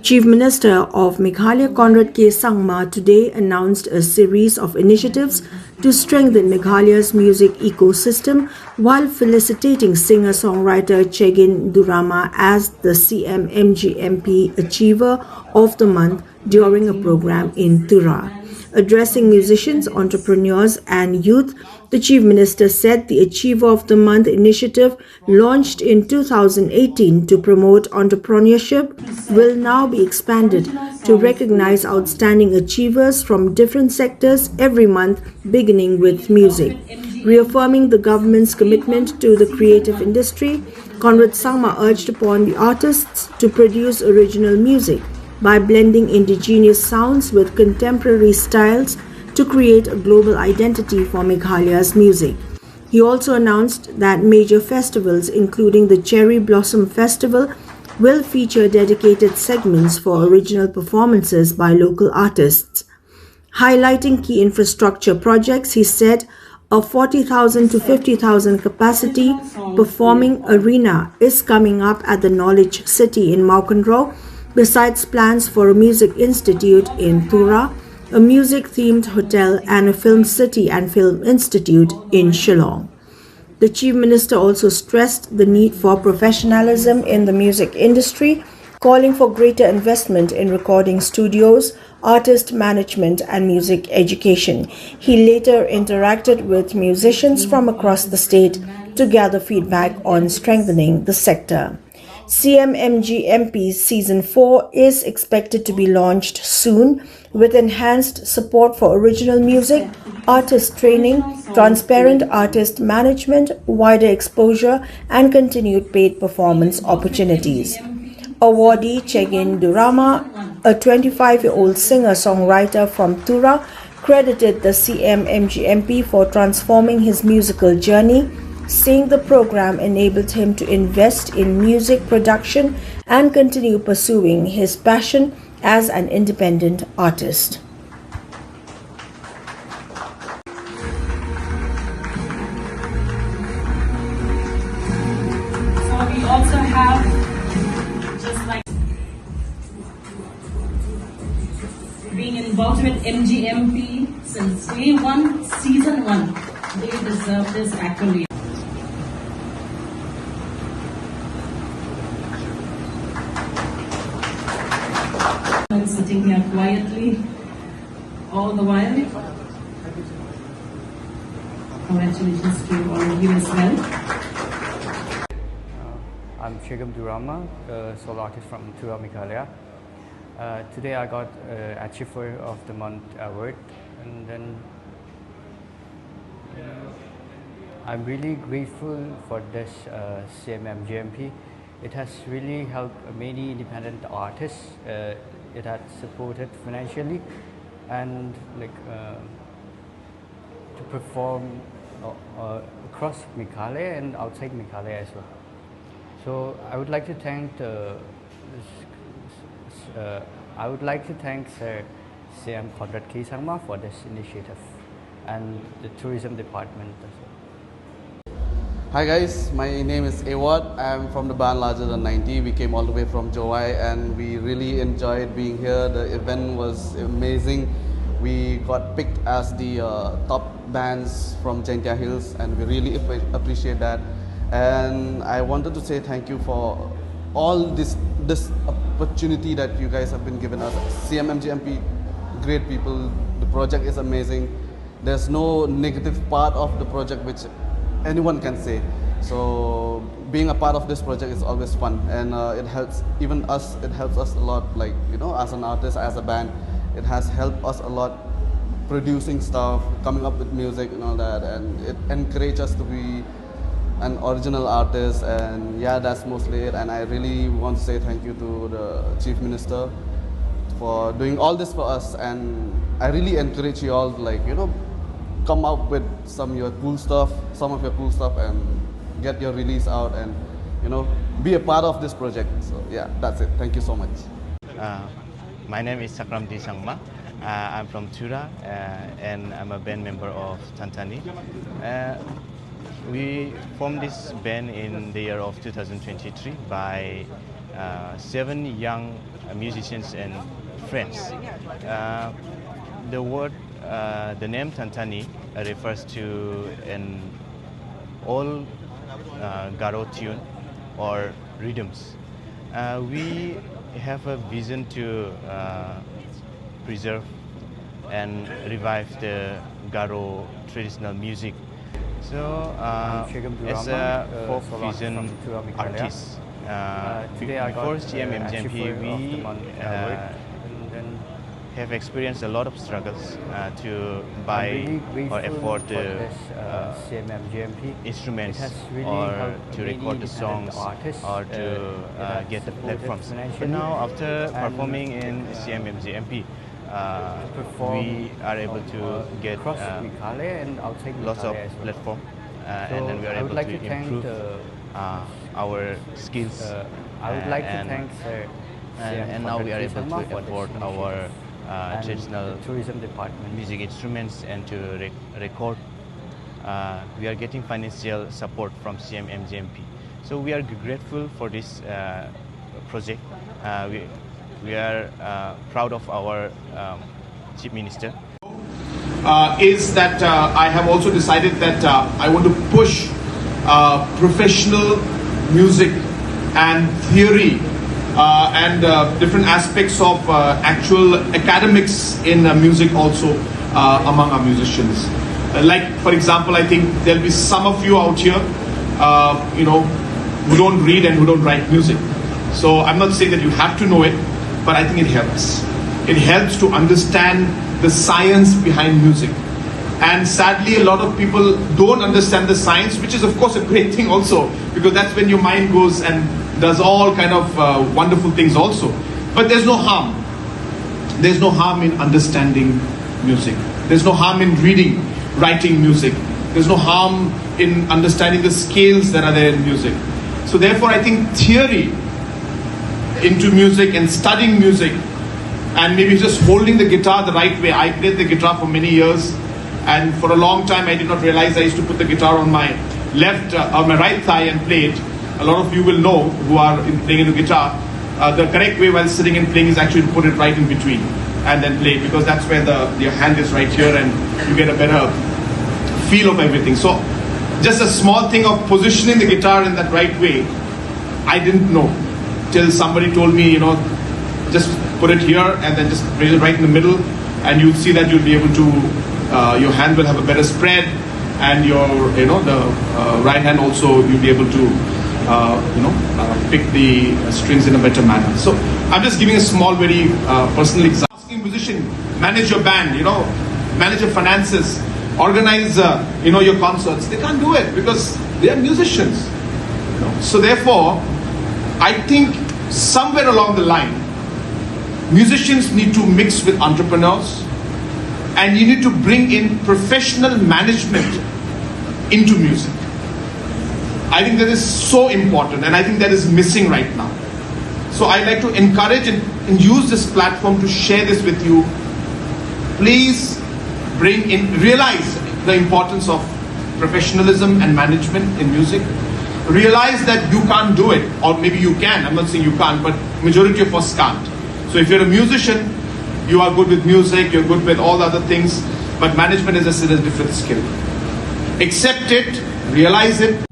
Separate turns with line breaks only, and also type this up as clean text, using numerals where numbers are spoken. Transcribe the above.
Chief Minister of Meghalaya Conrad K. Sangma today announced a series of initiatives to strengthen Meghalaya's music ecosystem while felicitating singer-songwriter Chegin Durama as the CMMG Achiever of the Month during a program in Tura. Addressing musicians, entrepreneurs and youth, the Chief Minister said the Achiever of the Month initiative, launched in 2018 to promote entrepreneurship, will now be expanded to recognize outstanding achievers from different sectors every month, beginning with music. Reaffirming the government's commitment to the creative industry, Conrad Sangma urged upon the artists to produce original music by blending indigenous sounds with contemporary styles to create a global identity for Meghalaya's music. He also announced that major festivals, including the Cherry Blossom Festival, will feature dedicated segments for original performances by local artists. Highlighting key infrastructure projects, he said a 40,000 to 50,000 capacity performing arena is coming up at the Knowledge City in Maukanro, besides plans for a music institute in Tura, a music-themed hotel and a film city and film institute in Shillong. The Chief Minister also stressed the need for professionalism in the music industry, calling for greater investment in recording studios, artist management and music education. He later interacted with musicians from across the state to gather feedback on strengthening the sector. CMMG Season 4 is expected to be launched soon with enhanced support for original music, artist training, transparent artist management, wider exposure and continued paid performance opportunities. Awardee Chegin Durama, a 25-year-old singer-songwriter from Tura, credited the CMMG for transforming his musical journey, saying the program enabled him to invest in music production and continue pursuing his passion as an independent artist.
So we also have, just like being involved with MGMP since day one, season 1, they deserve this accolade. Sitting here quietly all the while. Congratulations to all of you as well.
I'm Chegin Durama, a solo artist from Tura, Meghalaya. Today I got Achiever of the Month award, and then I'm really grateful for this CMMGMP. It has really helped many independent artists. It has supported financially and to perform across Meghalaya and outside Meghalaya as well. So I would like to thank Sir CM Conrad K. Sangma for this initiative and the tourism department as well.
Hi guys, my name is Awad. I'm from the band Larger Than 90. We came all the way from Jowai and we really enjoyed being here. The event was amazing. We got picked as the top bands from Jaintia Hills and we really appreciate that. And I wanted to say thank you for all this opportunity that you guys have been given us. CMMGMP, great people. The project is amazing. There's no negative part of the project which anyone can say. So being a part of this project is always fun, and it helps even us. It helps us a lot, like, you know, as an artist, as a band. It has helped us a lot producing stuff, coming up with music and all that, and it encourages us to be an original artist. And yeah, that's mostly it. And I really want to say thank you to the Chief Minister for doing all this for us. And I really encourage you all to, like, you know, come up with some of your cool stuff, and get your release out, and, you know, be a part of this project. So yeah, that's it. Thank you so much.
My name is Sakramdi Sangma. I'm from Tura and I'm a band member of Tantani. We formed this band in the year of 2023 by 7 young musicians and friends. The name Tantani refers to an old Garo tune or rhythms. We have a vision to preserve and revive the Garo traditional music. So, as a folk fusion artist, before CMMGMP, we have experienced a lot of struggles to buy or afford the instruments or to record the songs or to get the platforms. But now, after performing in CMMGMP, we are able to get lots of platform and then we are able to improve our skills and now we are able to afford our traditional
tourism department
music instruments and to record. We are getting financial support from CMMGMP. So we are grateful for this project. We are proud of our Chief Minister.
Is that I have also decided that I want to push professional music and theory and different aspects of actual academics in music also among our musicians. Like, for example, I think there'll be some of you out here, who don't read and who don't write music. So I'm not saying that you have to know it, but I think it helps. It helps to understand the science behind music. And sadly, a lot of people don't understand the science, which is of course a great thing also, because that's when your mind goes and does all kind of wonderful things also. But there's no harm. There's no harm in understanding music. There's no harm in reading, writing music. There's no harm in understanding the scales that are there in music. So therefore, I think theory into music and studying music and maybe just holding the guitar the right way. I played the guitar for many years, and for a long time I did not realize I used to put the guitar on my left or my right thigh and play it. A lot of you will know who are playing the guitar. The correct way while sitting and playing is actually to put it right in between and then play, because that's where your hand is right here and you get a better feel of everything. So just a small thing of positioning the guitar in that right way, I didn't know till somebody told me, just put it here and then just raise it right in the middle, and you'll see that you'll be able to, your hand will have a better spread, and your, the right hand also, you'll be able to, pick the strings in a better manner. So I'm just giving a small, very personal example. Asking musician, manage your band, manage your finances, organize, your concerts. They can't do it because they are musicians. So therefore, I think somewhere along the line, musicians need to mix with entrepreneurs, and you need to bring in professional management into music. I think that is so important, and I think that is missing right now. So I'd like to encourage and use this platform to share this with you. Please realize the importance of professionalism and management in music. Realize that you can't do it, or maybe you can. I'm not saying you can't, but majority of us can't. So if you're a musician, you are good with music, you're good with all the other things, but management is a different skill. Accept it, realize it,